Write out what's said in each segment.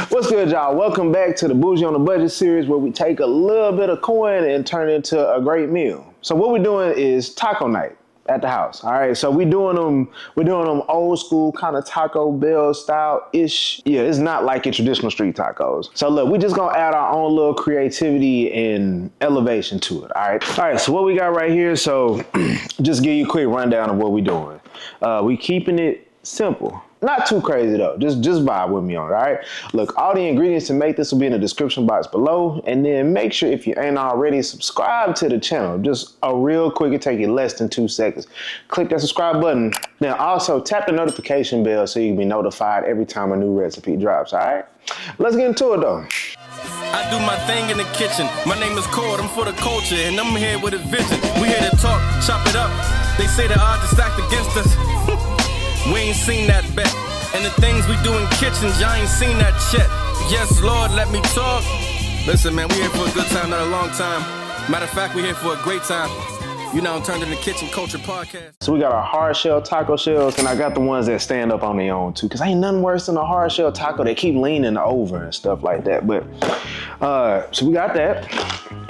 What's good, y'all? Welcome back to the Bougie on the Budget series, where we take a little bit of coin and turn it into a great meal. So what we're doing is taco night at the house. All right, so we're doing them old school kind of Taco Bell style ish. Yeah, it's not like your traditional street tacos. So look, we're just gonna add our own little creativity and elevation to it. All right. So what we got right here. So just give you a quick rundown of what we're doing. We keeping it simple. Not too crazy though, just vibe with me on it, all right? Look, all the ingredients to make this will be in the description box below, and then make sure if you ain't already, subscribe to the channel. Just a real quick, it take you less than 2 seconds. Click that subscribe button. Now also tap the notification bell so you can be notified every time a new recipe drops, all right? Let's get into it though. I do my thing in the kitchen. My name is Cord, I'm for the culture, and I'm here with a vision. We here to talk, chop it up. They say the odds are stacked against us. We ain't seen that bet. And the things we do in kitchens, y'all ain't seen that shit. Yes, Lord, let me talk. Listen, man, we here for a good time, not a long time. Matter of fact, we here for a great time. You know, Turned in the Kitchen Culture Podcast. So we got our hard shell taco shells, and I got the ones that stand up on their own too, because ain't nothing worse than a hard shell taco. They keep leaning over and stuff like that. But so we got that.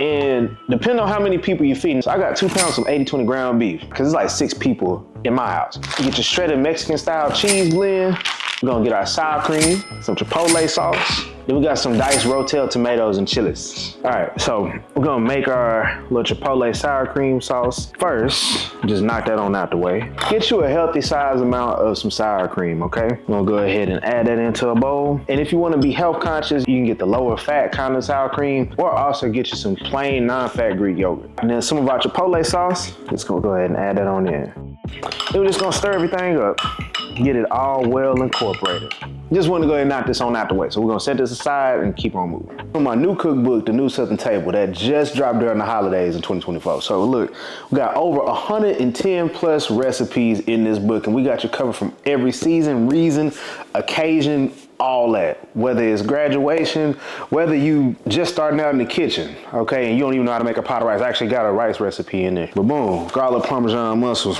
And depending on how many people you're feeding, so I got 2 pounds of 80/20 ground beef, because it's like 6 people in my house. You get your shredded Mexican style cheese blend. We're gonna get our sour cream, some Chipotle sauce. Then we got some diced Rotel tomatoes and chilies. All right, so we're gonna make our little Chipotle sour cream sauce. First, just knock that on out the way. Get you a healthy size amount of some sour cream, okay? We're gonna go ahead and add that into a bowl. And if you wanna be health conscious, you can get the lower fat kind of sour cream, or also get you some plain non-fat Greek yogurt. And then some of our Chipotle sauce, just gonna go ahead and add that on in. Then we're just gonna stir everything up. Get it all well incorporated. Just want to go ahead and knock this on out the way. So we're gonna set this aside and keep on moving. For my new cookbook, The New Southern Table, that just dropped during the holidays in 2024. So look, we got over 110 plus recipes in this book, and we got you covered from every season, reason, occasion, all that. Whether it's graduation, whether you just starting out in the kitchen, okay, and you don't even know how to make a pot of rice. I actually got a rice recipe in there. But boom, garlic parmesan mussels,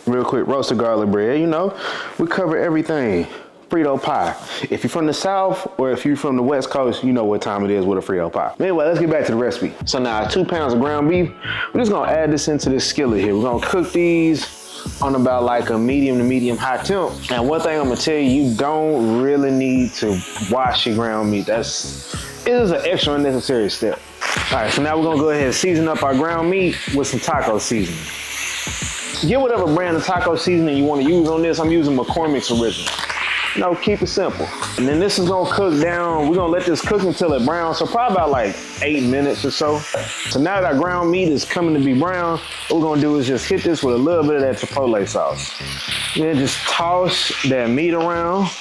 real quick, roasted garlic bread, you know, we cover everything. Frito pie. If you're from the South or if you're from the West Coast, you know what time it is with a Frito pie. Anyway, let's get back to the recipe. So now 2 pounds of ground beef, we're just gonna add this into this skillet here. We're gonna cook these on about like a medium to medium high temp. And one thing I'm gonna tell you, you don't really need to wash your ground meat. It is an extra unnecessary step. All right, so now we're gonna go ahead and season up our ground meat with some taco seasoning. Get whatever brand of taco seasoning you wanna use on this. I'm using McCormick's Original. No, keep it simple. And then this is gonna cook down. We're gonna let this cook until it browns. So probably about like 8 minutes or so. So now that our ground meat is coming to be brown, what we're gonna do is just hit this with a little bit of that Chipotle sauce. Then just toss that meat around.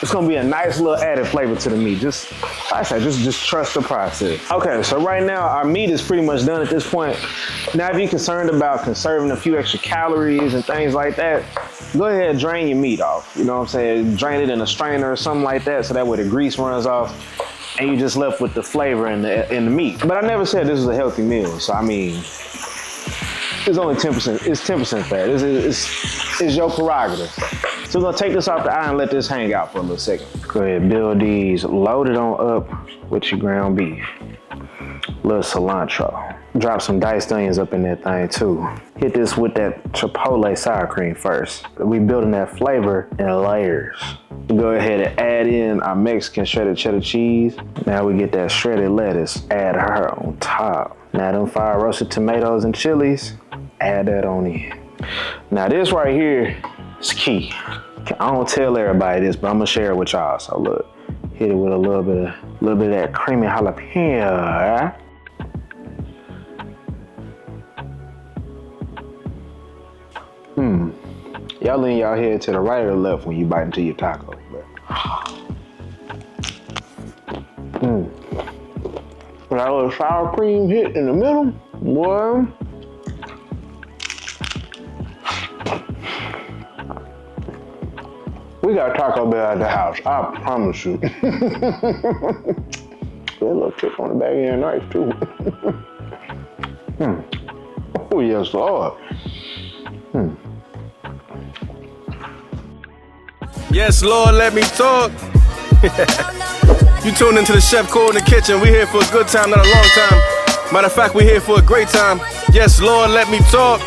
It's gonna be a nice little added flavor to the meat. Just, like I said, just trust the process. Okay, so right now our meat is pretty much done at this point. Now if you're concerned about conserving a few extra calories and things like that, go ahead and drain your meat off. You know what I'm saying? Drain it in a strainer or something like that, so that way the grease runs off and you're just left with the flavor in the meat. But I never said this was a healthy meal, so I mean, it's only 10%, it's 10% fat. It's your prerogative. So we're gonna take this off the eye and let this hang out for a little second. Go ahead and build these, load it on up with your ground beef. Little cilantro. Drop some diced onions up in that thing too. Hit this with that Chipotle sour cream first. We building that flavor in layers. Go ahead and add in our Mexican shredded cheddar cheese. Now we get that shredded lettuce. Add her on top. Now them fire roasted tomatoes and chilies. Add that on in. Now this right here is key. I don't tell everybody this, but I'm gonna share it with y'all. So look, hit it with a little bit of that creamy jalapeno. Y'all lean y'all head to the right or the left when you bite into your taco. That little sour cream hit in the middle, boy. We got Taco Bell at the house, I promise you. That little kick on the back end nice too. Oh yes, Lord. Yes, Lord, let me talk. You tuned into the Chef Cord in the Kitchen. We here for a good time, not a long time. Matter of fact, we here for a great time. Yes, Lord, let me talk.